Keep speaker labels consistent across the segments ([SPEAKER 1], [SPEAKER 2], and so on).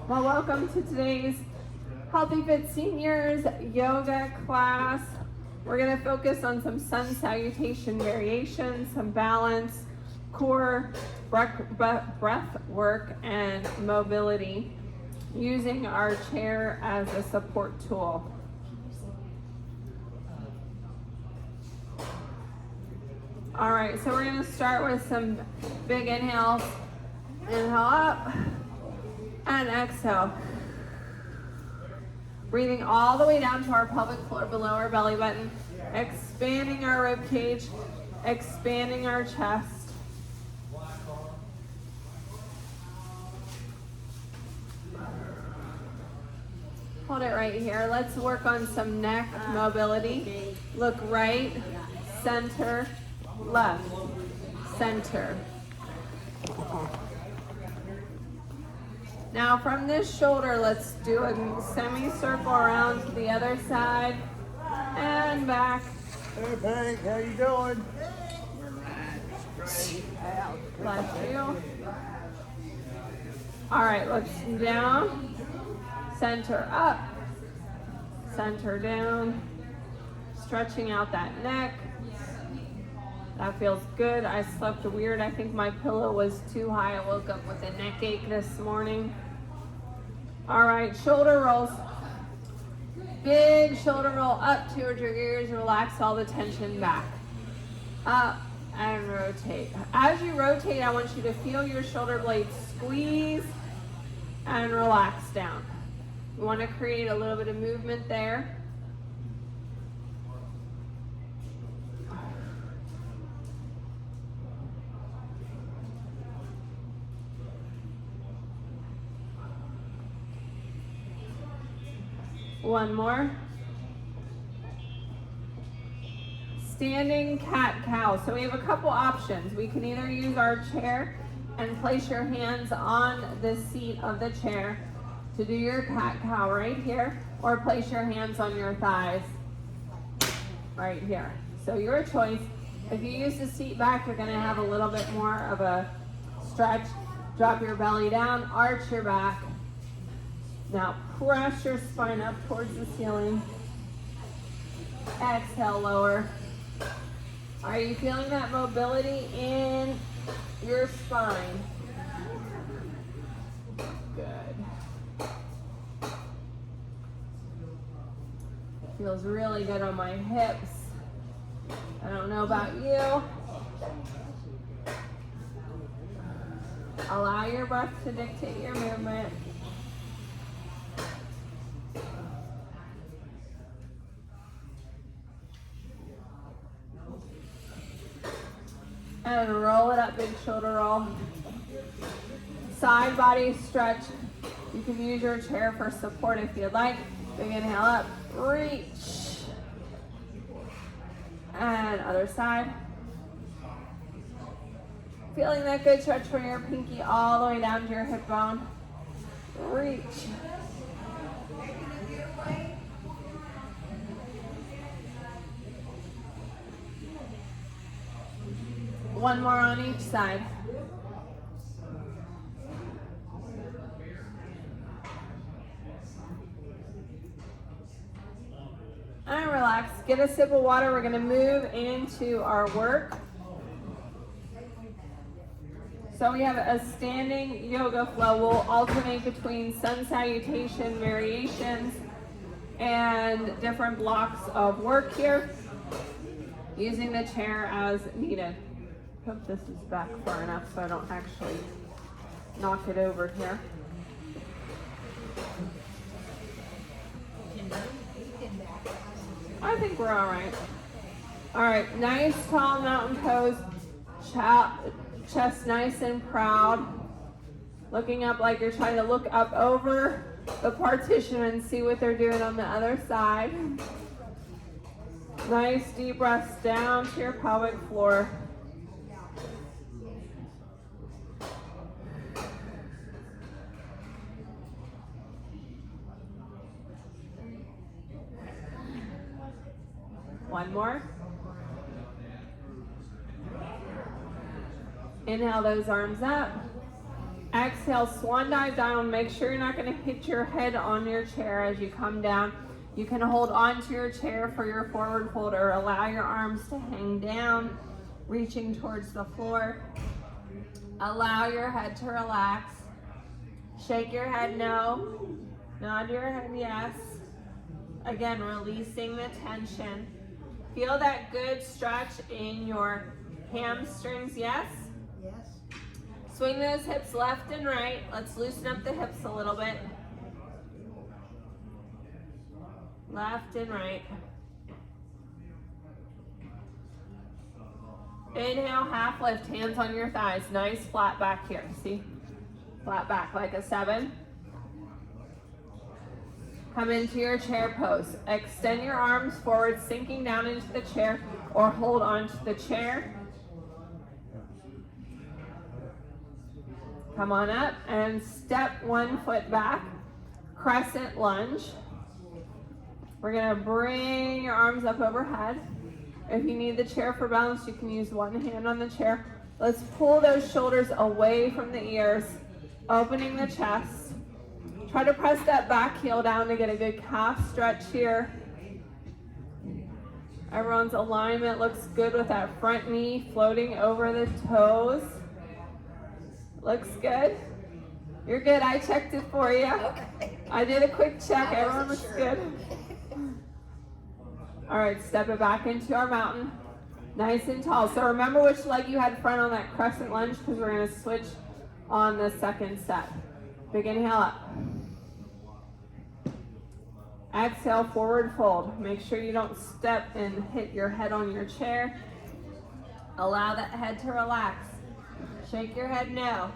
[SPEAKER 1] Well, welcome to today's Healthy Fit Seniors yoga class. We're going to focus on some sun salutation variations, some balance, core, breath work, and mobility using our chair as a support tool. All right, so we're going to start with some big inhales. Inhale up and exhale. Breathing all the way down to our pelvic floor below our belly button, expanding our rib cage, expanding our chest. Hold it right here. Let's work on some neck mobility. Look right, center, left, center. Now from this shoulder, let's do a semicircle around to the other side and back.
[SPEAKER 2] Hey Peg, how you doing?
[SPEAKER 1] Bless you. All right, let's down, center up, center down, stretching out that neck. That feels good. I slept weird. I think my pillow was too high. I woke up with a neck ache this morning. All right, shoulder rolls. Big shoulder roll up towards your ears. Relax all the tension back. Up and rotate. As you rotate, I want you to feel your shoulder blades squeeze and relax down. You want to create a little bit of movement there. One more. Standing cat-cow. So we have a couple options. We can either use our chair and place your hands on the seat of the chair to do your cat-cow right here, or place your hands on your thighs right here. So your choice. If you use the seat back, you're going to have a little bit more of a stretch. Drop your belly down, arch your back. Now press your spine up towards the ceiling. Exhale, lower. Are you feeling that mobility in your spine? Good. Feels really good on my hips. I don't know about you. Allow your breath to dictate your movement. And roll it up, big shoulder roll. Side body stretch. You can use your chair for support if you'd like. Big inhale up, reach. And other side. Feeling that good stretch from your pinky all the way down to your hip bone. Reach. One more on each side. And relax. Get a sip of water. We're going to move into our work. So we have a standing yoga flow. We'll alternate between sun salutation variations and different blocks of work here, using the chair as needed. Hope this is back far enough so I don't actually knock it over here. I think we're all right. All right, nice tall mountain pose. Chest nice and proud. Looking up like you're trying to look up over the partition and see what they're doing on the other side. Nice deep breaths down to your pelvic floor. One more. Inhale those arms up. Exhale, swan dive down. Make sure you're not going to hit your head on your chair as you come down. You can hold on to your chair for your forward fold or allow your arms to hang down, reaching towards the floor. Allow your head to relax. Shake your head no. Nod your head yes. Again, releasing the tension. Feel that good stretch in your hamstrings, yes?
[SPEAKER 3] Yes.
[SPEAKER 1] Swing those hips left and right. Let's loosen up the hips a little bit. Left and right. Inhale, half lift, hands on your thighs. Nice flat back here, see? Flat back like a 7. Come into your chair pose. Extend your arms forward, sinking down into the chair, or hold onto the chair. Come on up and step one foot back. Crescent lunge. We're gonna bring your arms up overhead. If you need the chair for balance, you can use one hand on the chair. Let's pull those shoulders away from the ears, opening the chest. Try to press that back heel down to get a good calf stretch here. Everyone's alignment looks good with that front knee floating over the toes. Looks good. You're good. I checked it for you.
[SPEAKER 3] Okay.
[SPEAKER 1] I did a quick check.
[SPEAKER 3] I
[SPEAKER 1] Everyone
[SPEAKER 3] wasn't
[SPEAKER 1] looks
[SPEAKER 3] sure.
[SPEAKER 1] good. All right, step it back into our mountain. Nice and tall. So remember which leg you had front on that crescent lunge because we're going to switch on the second set. Big inhale up. Exhale, forward fold. Make sure you don't step and hit your head on your chair. Allow that head to relax. Shake your head no.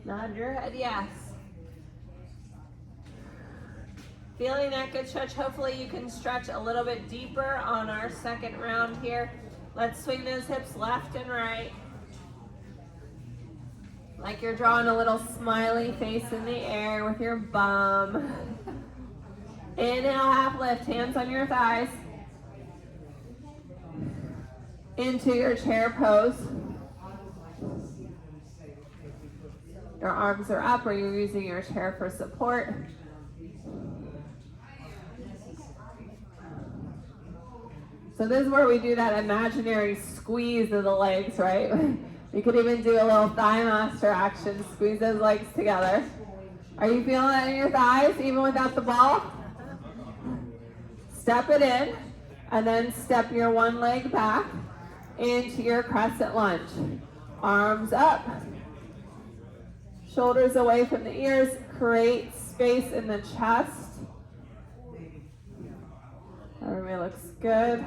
[SPEAKER 1] Nod your head yes. Feeling that good stretch. Hopefully you can stretch a little bit deeper on our second round here. Let's swing those hips left and right. Like you're drawing a little smiley face in the air with your bum. Inhale, half lift, hands on your thighs. Into your chair pose. Your arms are up or you're using your chair for support. So this is where we do that imaginary squeeze of the legs, right? You could even do a little thigh master action. Squeeze those legs together. Are you feeling that in your thighs, even without the ball? Step it in, and then step your one leg back into your crescent lunge. Arms up. Shoulders away from the ears. Create space in the chest. Everybody looks good.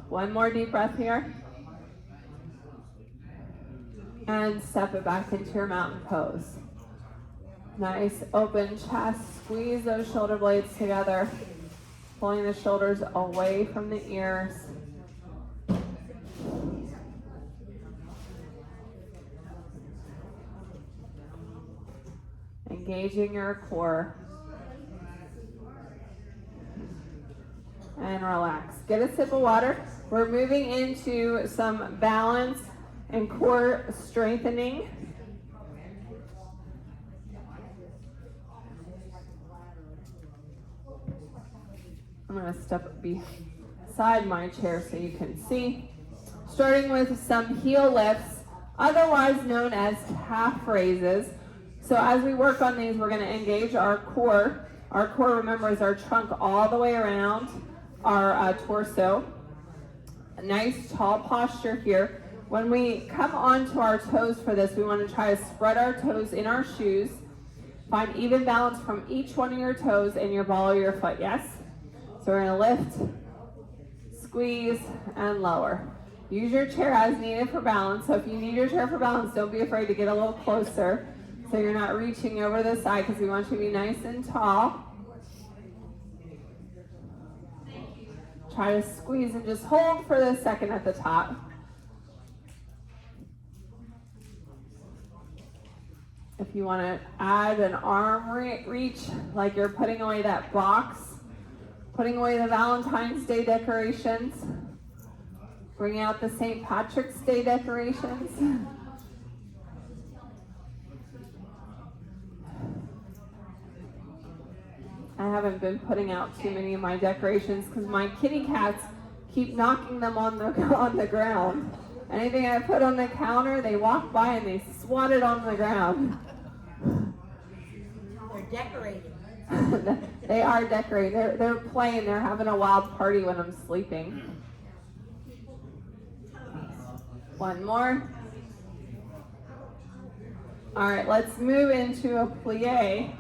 [SPEAKER 1] One more deep breath here. And step it back into your mountain pose. Nice open chest. Squeeze those shoulder blades together. Pulling the shoulders away from the ears. Engaging your core. And relax. Get a sip of water. We're moving into some balance and core strengthening. I'm going to step beside my chair so you can see. Starting with some heel lifts, otherwise known as calf raises. So as we work on these, we're going to engage our core. Our core, remember, is our trunk all the way around our torso. A nice tall posture here. When we come onto our toes for this, we want to try to spread our toes in our shoes. Find even balance from each one of your toes and your ball of your foot, yes? So we're going to lift, squeeze, and lower. Use your chair as needed for balance. So if you need your chair for balance, don't be afraid to get a little closer so you're not reaching over the side because we want you to be nice and tall. Try to squeeze and just hold for the second at the top. If you want to add an arm reach, like you're putting away that box Putting away the Valentine's Day decorations. Bringing out the St. Patrick's Day decorations. I haven't been putting out too many of my decorations because my kitty cats keep knocking them on the ground. Anything I put on the counter, they walk by and they swat it on the ground.
[SPEAKER 3] They're decorating.
[SPEAKER 1] They are decorating. They're playing. They're having a wild party when I'm sleeping. One more. All right, let's move into a plie,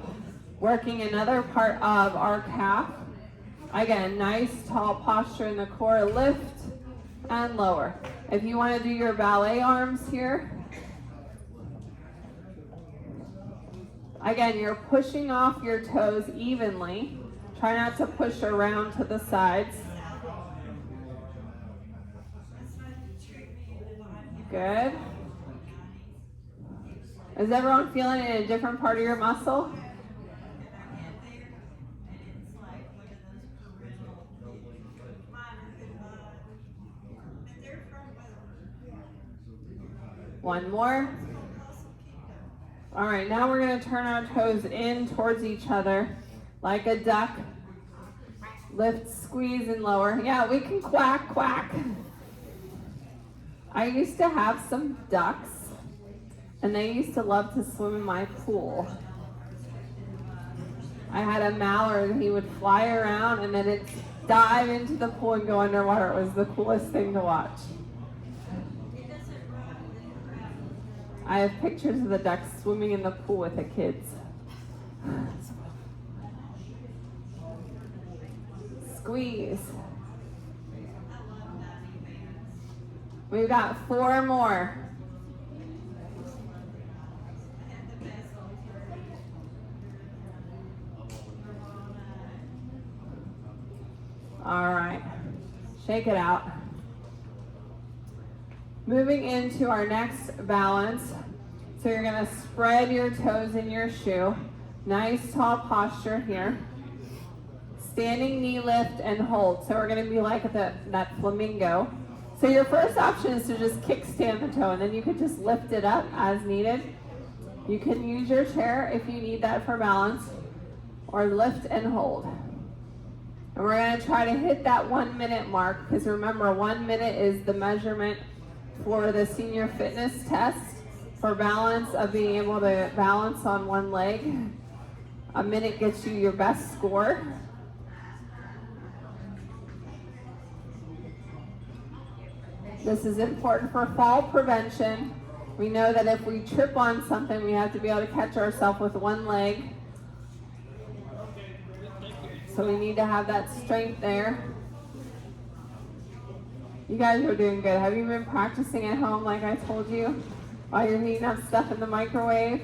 [SPEAKER 1] working another part of our calf. Again, nice tall posture in the core, lift and lower. If you want to do your ballet arms here, again, you're pushing off your toes evenly. Try not to push around to the sides. Good. Is everyone feeling it in a different part of your muscle? One more. All right, now we're going to turn our toes in towards each other like a duck. Lift, squeeze, and lower. Yeah, we can quack, quack. I used to have some ducks, and they used to love to swim in my pool. I had a mallard, he would fly around, and then it'd dive into the pool and go underwater. It was the coolest thing to watch. I have pictures of the ducks swimming in the pool with the kids. Squeeze. We've got 4 more. All right, shake it out. Moving into our next balance. So you're gonna spread your toes in your shoe. Nice tall posture here. Standing knee lift and hold. So we're gonna be like that flamingo. So your first option is to just kickstand the toe, and then you could just lift it up as needed. You can use your chair if you need that for balance, or lift and hold. And we're gonna try to hit that 1 minute mark, because remember, 1 minute is the measurement for the senior fitness test for balance, of being able to balance on one leg. A minute gets you your best score. This is important for fall prevention. We know that if we trip on something, we have to be able to catch ourselves with one leg. So we need to have that strength there. You guys are doing good. Have you been practicing at home like I told you? While you're heating up stuff in the microwave?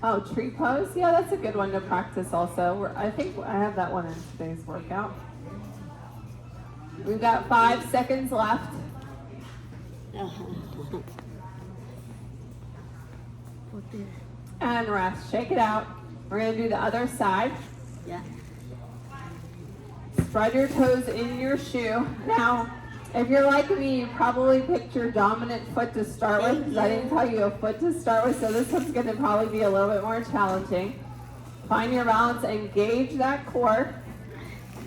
[SPEAKER 1] Oh, tree pose? Yeah, that's a good one to practice also. I think I have that one in today's workout. We've got 5 seconds left. And rest. Shake it out. We're going to do the other side.
[SPEAKER 3] Yeah.
[SPEAKER 1] Spread your toes in your shoe. Now, if you're like me, you probably picked your dominant foot to start with, because I didn't tell you a foot to start with, so this one's going to probably be a little bit more challenging. Find your balance, engage that core.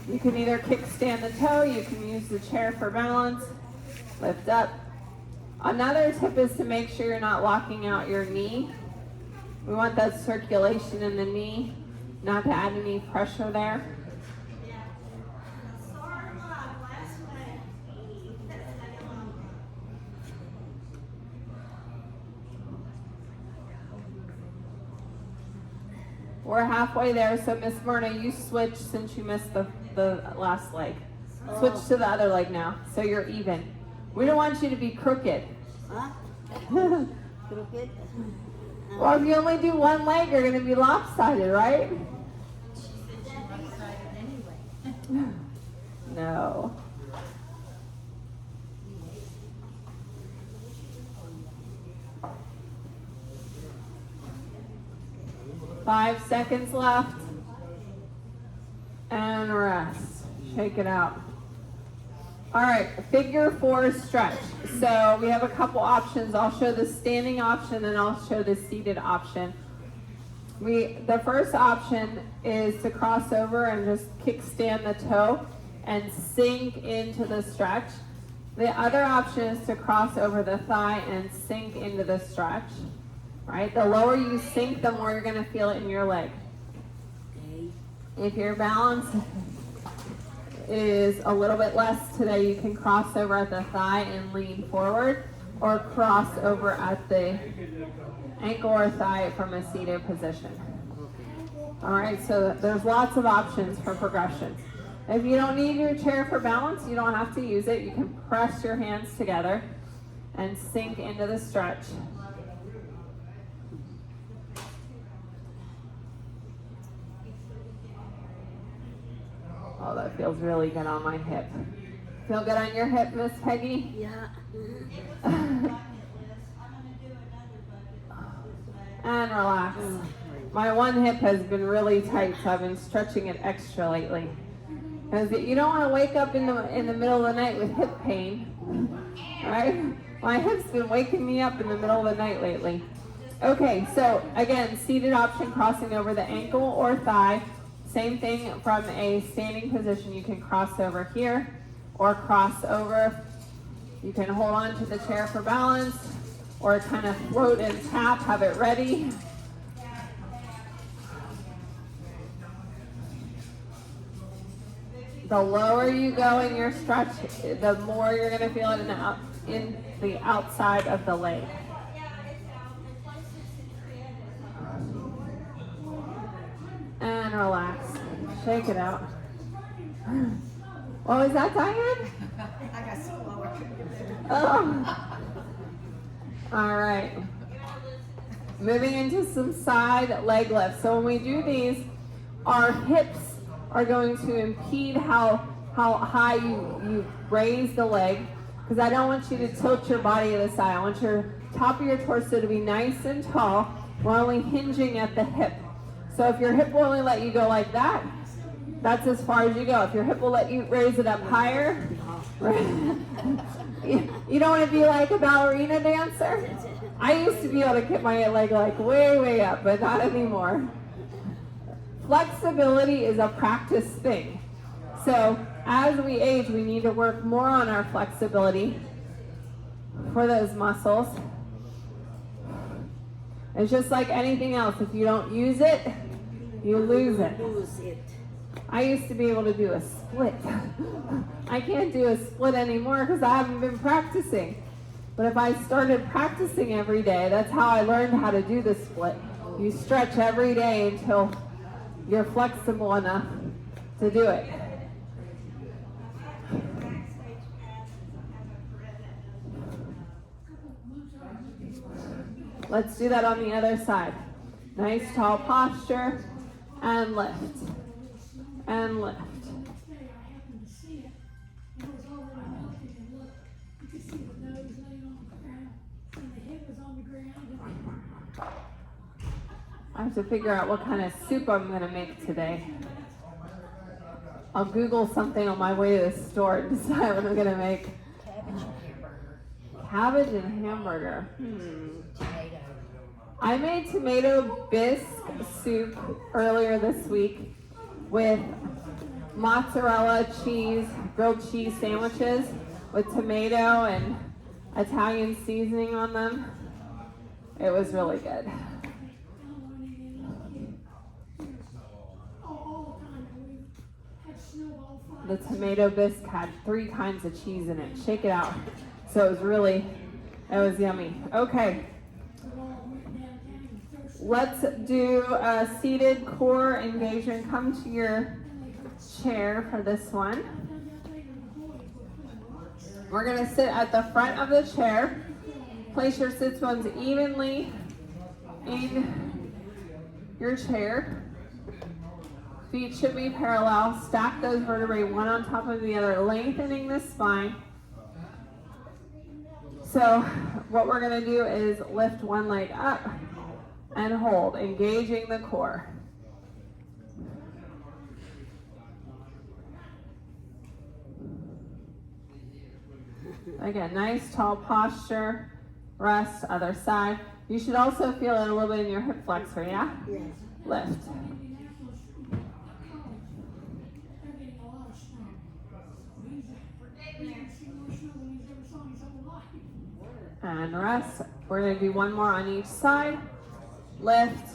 [SPEAKER 1] You can either kickstand the toe, you can use the chair for balance, lift up. Another tip is to make sure you're not locking out your knee. We want that circulation in the knee, not to add any pressure there. We're halfway there, so Miss Myrna, you switch since you missed the last leg. Switch to the other leg now, so you're even. We don't want you to be crooked.
[SPEAKER 3] Huh? Crooked?
[SPEAKER 1] Well, if you only do one leg, you're going to be lopsided, right? No. 5 seconds left. And rest. Shake it out. All right, figure 4 stretch. So we have a couple options. I'll show the standing option and I'll show the seated option. The first option is to cross over and just kickstand the toe and sink into the stretch. The other option is to cross over the thigh and sink into the stretch. Right? The lower you sink, the more you're going to feel it in your leg.
[SPEAKER 3] Okay.
[SPEAKER 1] If your balance is a little bit less today, you can cross over at the thigh and lean forward, or cross over at the ankle or thigh from a seated position. All right, so there's lots of options for progressions. If you don't need your chair for balance, you don't have to use it. You can press your hands together and sink into the stretch. Oh, that feels really good on my hip. Feel good on your hip, Miss Peggy?
[SPEAKER 3] Yeah.
[SPEAKER 1] And relax. My one hip has been really tight, so I've been stretching it extra lately. Because you don't want to wake up in the middle of the night with hip pain, right? My hip's been waking me up in the middle of the night lately. Okay, so again, seated option, crossing over the ankle or thigh. Same thing from a standing position. You can cross over here or cross over. You can hold on to the chair for balance or kind of float and tap, have it ready. The lower you go in your stretch, the more you're going to feel it in the outside of the leg. And relax. Shake it out. What was that, Diane?
[SPEAKER 3] I got slower.
[SPEAKER 1] Oh. All right. Moving into some side leg lifts. So when we do these, our hips are going to impede how high you raise the leg, because I don't want you to tilt your body to the side. I want your top of your torso to be nice and tall. We're only hinging at the hip. So if your hip will only let you go like that, that's as far as you go. If your hip will let you raise it up higher, you don't want to be like a ballerina dancer. I used to be able to get my leg like way, way up, but not anymore. Flexibility is a practice thing. So as we age, we need to work more on our flexibility for those muscles. It's just like anything else. If you don't use it, you lose it.
[SPEAKER 3] Lose it.
[SPEAKER 1] I used to be able to do a split. I can't do a split anymore because I haven't been practicing. But if I started practicing every day, that's how I learned how to do the split. You stretch every day until you're flexible enough to do it. Let's do that on the other side. Nice tall posture, and lift, and lift. I have to figure out what kind of soup I'm going to make today. I'll Google something on my way to the store and decide what I'm going to make.
[SPEAKER 3] Cabbage and hamburger.
[SPEAKER 1] Cabbage and hamburger.
[SPEAKER 3] Tomato.
[SPEAKER 1] I made tomato bisque soup earlier this week with mozzarella cheese, grilled cheese sandwiches with tomato and Italian seasoning on them. It was really good. The tomato bisque had 3 kinds of cheese in it. Shake it out. So it was yummy. Okay. Let's do a seated core engagement. Come to your chair for this one. We're going to sit at the front of the chair. Place your sit bones evenly in your chair. Feet should be parallel. Stack those vertebrae one on top of the other, lengthening the spine. So what we're going to do is lift one leg up and hold, engaging the core. Again, nice tall posture, rest, other side. You should also feel it a little bit in your hip flexor, yeah?
[SPEAKER 3] Yes.
[SPEAKER 1] Lift. And rest. We're going to do one more on each side. Lift.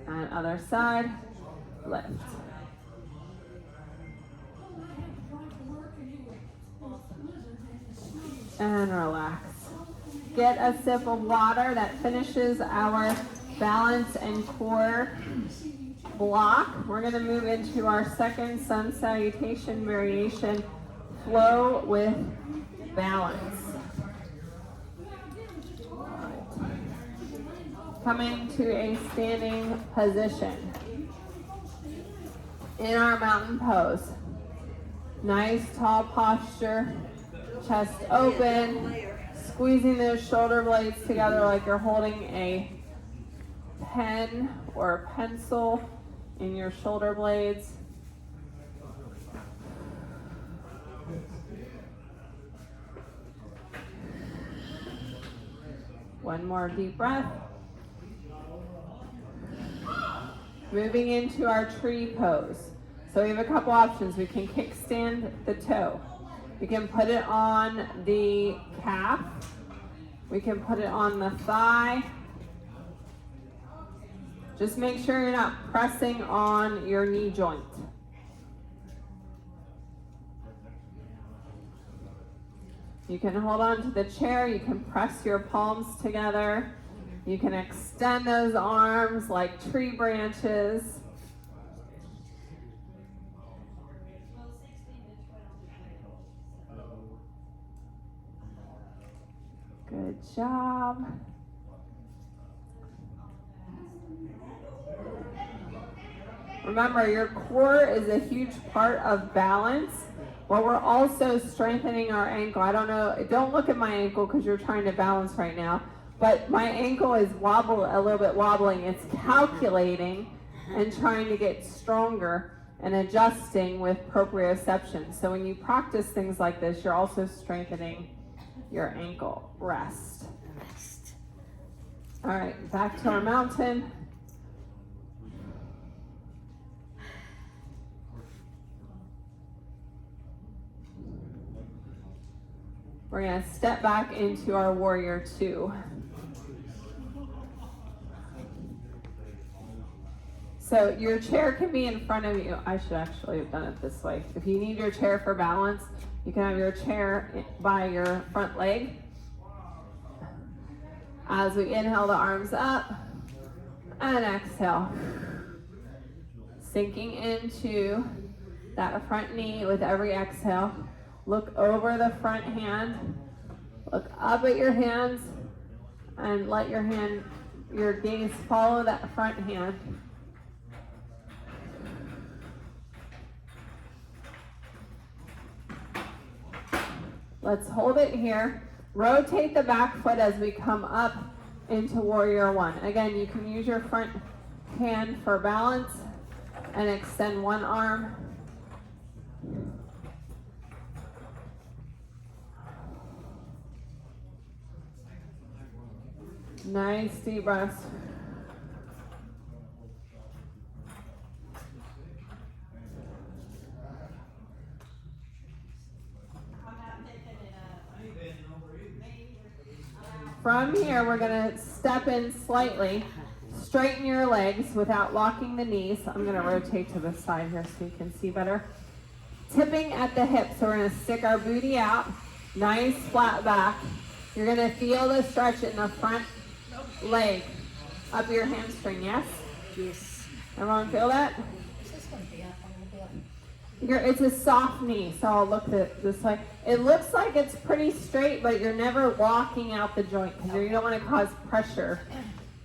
[SPEAKER 1] And other side. Lift. And relax. Get a sip of water. That finishes our balance and core block. We're going to move into our second sun salutation variation, flow with balance. Coming to a standing position in our mountain pose. Nice tall posture, chest open, squeezing those shoulder blades together like you're holding a pen or a pencil in your shoulder blades. One more deep breath. Moving into our tree pose. So we have a couple options. We can kickstand the toe. We can put it on the calf. We can put it on the thigh. Just make sure you're not pressing on your knee joint. You can hold on to the chair. You can press your palms together. You can extend those arms like tree branches. Good job. Remember, your core is a huge part of balance, but we're also strengthening our ankle. I don't know, don't look at my ankle because you're trying to balance right now, but my ankle is a little bit wobbling. It's calculating and trying to get stronger and adjusting with proprioception. So when you practice things like this, you're also strengthening your ankle. Rest. All right, back to our mountain. We're going to step back into our warrior two. So your chair can be in front of you. I should actually have done it this way. If you need your chair for balance, you can have your chair by your front leg. As we inhale the arms up and exhale. Sinking into that front knee with every exhale. Look over the front hand. Look up at your hands and let your gaze follow that front hand. Let's hold it here. Rotate the back foot as we come up into warrior one. Again, you can use your front hand for balance and extend one arm. Nice deep breaths. From here, we're going to step in slightly, straighten your legs without locking the knees. I'm going to rotate to the side here so you can see better. Tipping at the hips, so we're going to stick our booty out, nice flat back. You're going to feel the stretch in the front leg, up your hamstring, yes?
[SPEAKER 3] Yes.
[SPEAKER 1] Everyone feel that?
[SPEAKER 3] Is this going to be up a little bit?
[SPEAKER 1] It's a soft knee, so I'll look at this way. It looks like it's pretty straight, but you're never walking out the joint because you don't want to cause pressure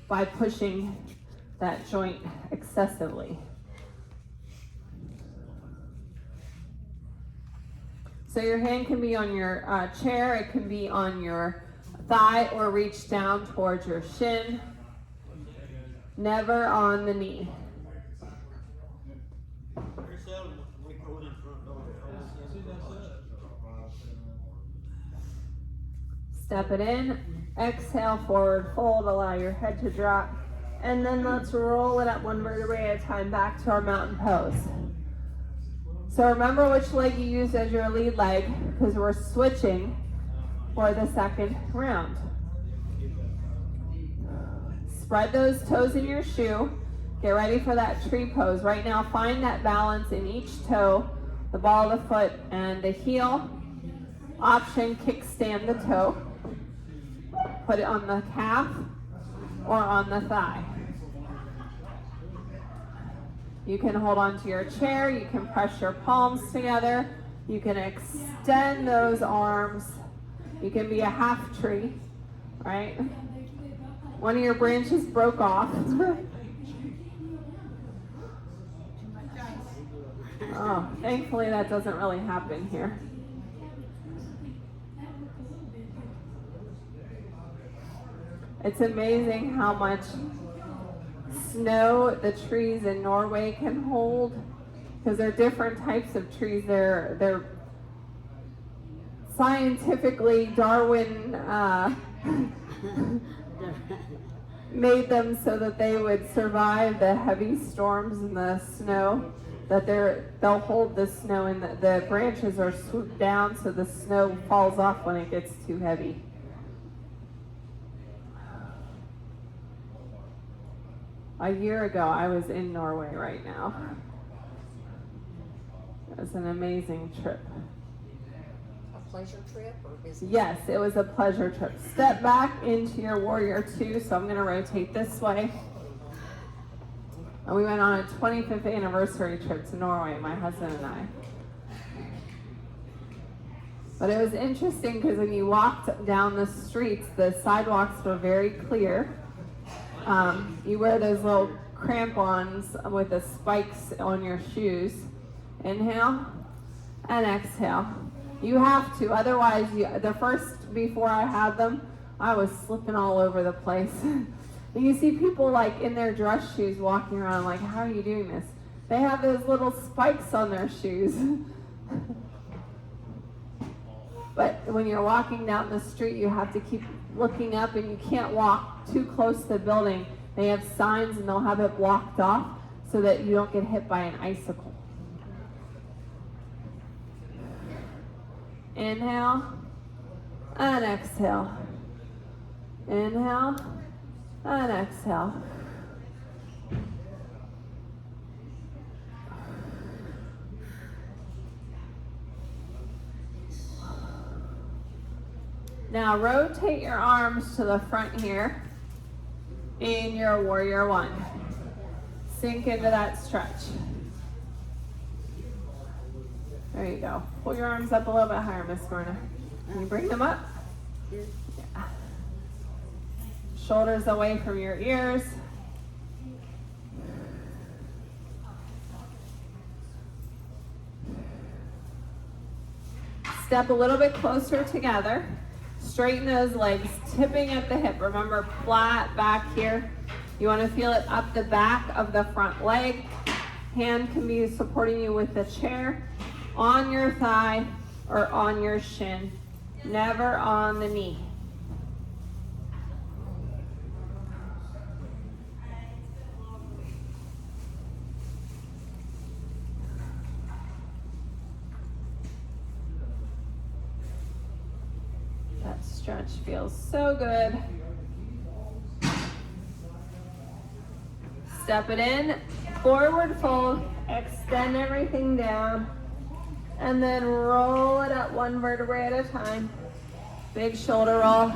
[SPEAKER 1] by pushing that joint excessively. So your hand can be on your chair, it can be on your thigh, or reach down towards your shin. Never on the knee. Step it in, exhale, forward fold, allow your head to drop, and then let's roll it up one vertebrae at a time back to our mountain pose. So remember which leg you use as your lead leg, because we're switching for the second round. Spread those toes in your shoe. Get ready for that tree pose. Right now, find that balance in each toe, the ball of the foot and the heel. Option, kickstand the toe. Put it on the calf or on the thigh. You can hold onto your chair, you can press your palms together, you can extend those arms, you can be a half tree, right? One of your branches broke off. Oh, thankfully that doesn't really happen here. It's amazing how much snow the trees in Norway can hold, because they're different types of trees. They're scientifically, Darwin made them so that they would survive the heavy storms and the snow. That they'll hold the snow, and the branches are swooped down so the snow falls off when it gets too heavy. A year ago, I was in Norway right now. It was an amazing trip.
[SPEAKER 3] A pleasure trip or business?
[SPEAKER 1] Yes, it was a pleasure trip. Step back into your warrior two, so I'm going to rotate this way. And we went on a 25th anniversary trip to Norway, my husband and I. But it was interesting because when you walked down the streets, the sidewalks were very clear. You wear those little crampons with the spikes on your shoes. Inhale and exhale. You have to, otherwise, before I had them, I was slipping all over the place. And you see people like in their dress shoes walking around like, how are you doing this? They have those little spikes on their shoes. But when you're walking down the street, you have to keep looking up, and you can't walk too close to the building. They have signs and they'll have it blocked off so that you don't get hit by an icicle. Inhale and exhale. Inhale and exhale. Now rotate your arms to the front here in your warrior one. Sink into that stretch. There you go. Pull your arms up a little bit higher, Miss Myrna. Can you bring them up? Yeah. Shoulders away from your ears. Step a little bit closer together. Straighten those legs, tipping at the hip. Remember, flat back here. You want to feel it up the back of the front leg. Hand can be supporting you with the chair, on your thigh or on your shin. Never on the knee. That stretch feels so good. Step it in, forward fold, extend everything down, and then roll it up one vertebrae at a time. Big shoulder roll.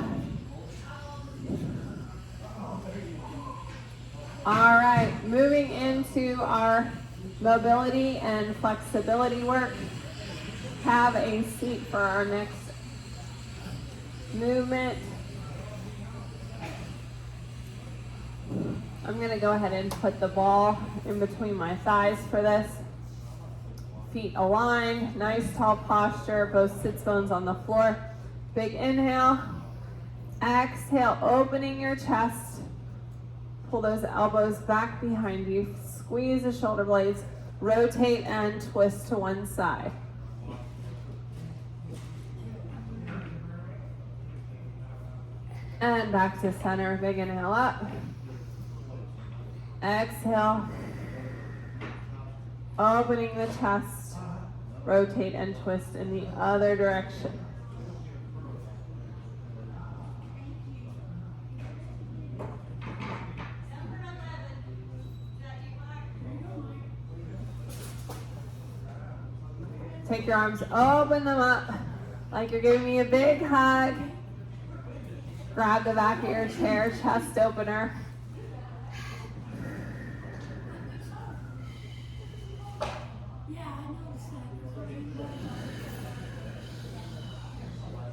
[SPEAKER 1] All right, moving into our mobility and flexibility work. Have a seat for our next movement. I'm going to go ahead and put the ball in between my thighs for this. Feet aligned, nice tall posture, both sits bones on the floor. Big inhale. Exhale, opening your chest. Pull those elbows back behind you. Squeeze the shoulder blades. Rotate and twist to one side. And back to center. Big inhale up. Exhale. Opening the chest. Rotate and twist in the other direction. Take your arms, open them up like you're giving me a big hug. Grab the back of your chair, chest opener.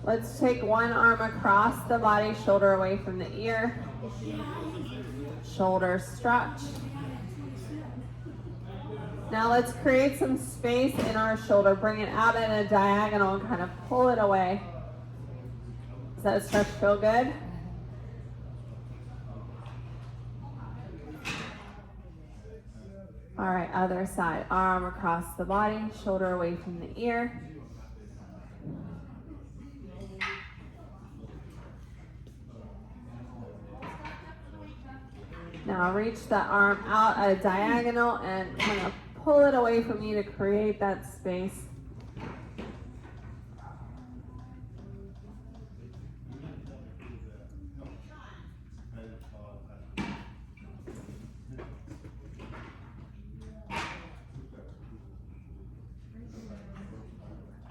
[SPEAKER 1] Let's take one arm across the body, shoulder away from the ear. Shoulder stretch. Now let's create some space in our shoulder. Bring it out at a diagonal and kind of pull it away. Does that stretch feel good? All right, other side. Arm across the body, shoulder away from the ear. Now reach that arm out at a diagonal and kind of pull it away from you to create that space.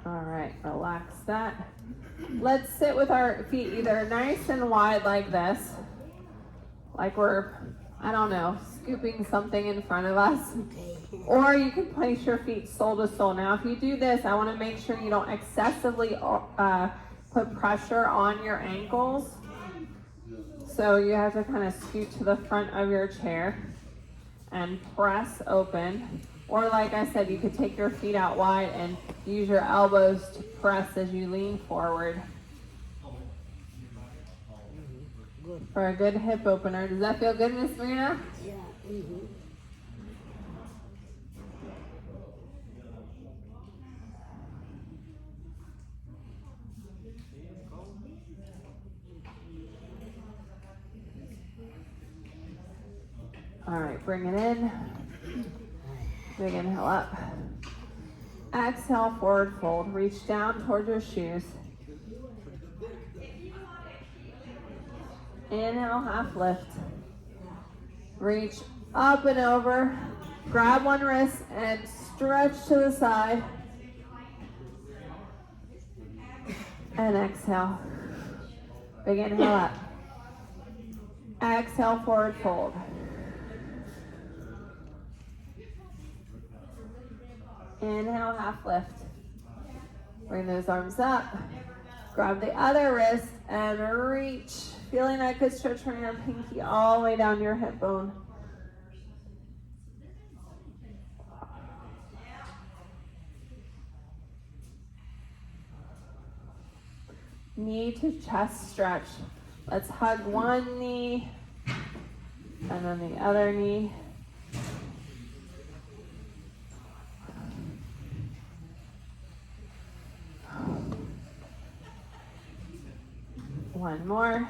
[SPEAKER 1] All right, relax that. Let's sit with our feet either nice and wide like this, like we're, I don't know, scooping something in front of us. Or you can place your feet sole to sole. Now, if you do this, I want to make sure you don't excessively put pressure on your ankles. So you have to kind of scoot to the front of your chair and press open. Or like I said, you could take your feet out wide and use your elbows to press as you lean forward. For a good hip opener. Does that feel good, Miss Marina?
[SPEAKER 3] Yeah. Mm-hmm.
[SPEAKER 1] All right, bring it in. Big inhale up. Exhale, forward fold. Reach down towards your shoes. Inhale, half lift. Reach up and over. Grab one wrist and stretch to the side. And exhale. Big inhale up. Exhale, forward fold. Inhale, half lift. Bring those arms up. Grab the other wrist and reach. Feeling that good stretch from your pinky all the way down your hip bone. Knee to chest stretch. Let's hug one knee and then the other knee. One more.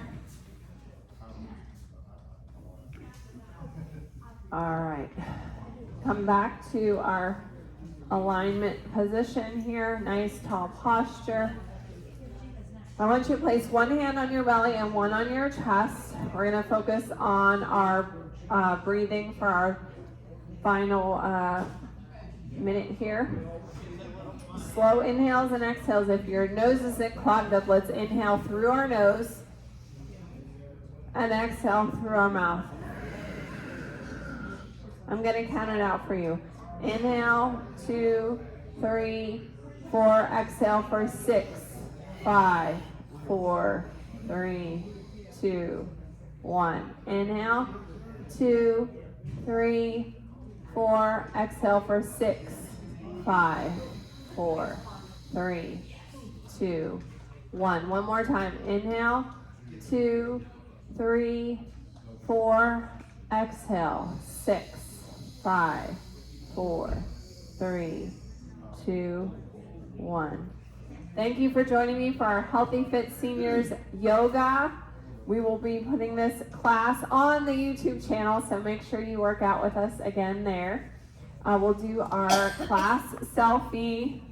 [SPEAKER 1] All right. Come back to our alignment position here. Nice tall posture. I want you to place one hand on your belly and one on your chest. We're going to focus on our breathing for our final minute here. Slow inhales and exhales. If your nose isn't clogged up, let's inhale through our nose and exhale through our mouth. I'm going to count it out for you. Inhale, 2, 3, 4. Exhale for 6, 5, 4, 3, 2, 1. Inhale, 2, 3, 4. Exhale for 6, 5, 4, 3, 2, 1. One more time. Inhale, 2, 3, 4. Exhale, 6, 5, 4, 3, 2, 1. Thank you for joining me for our Healthy Fit Seniors Yoga. We will be putting this class on the YouTube channel, so make sure you work out with us again there. We'll do our class selfie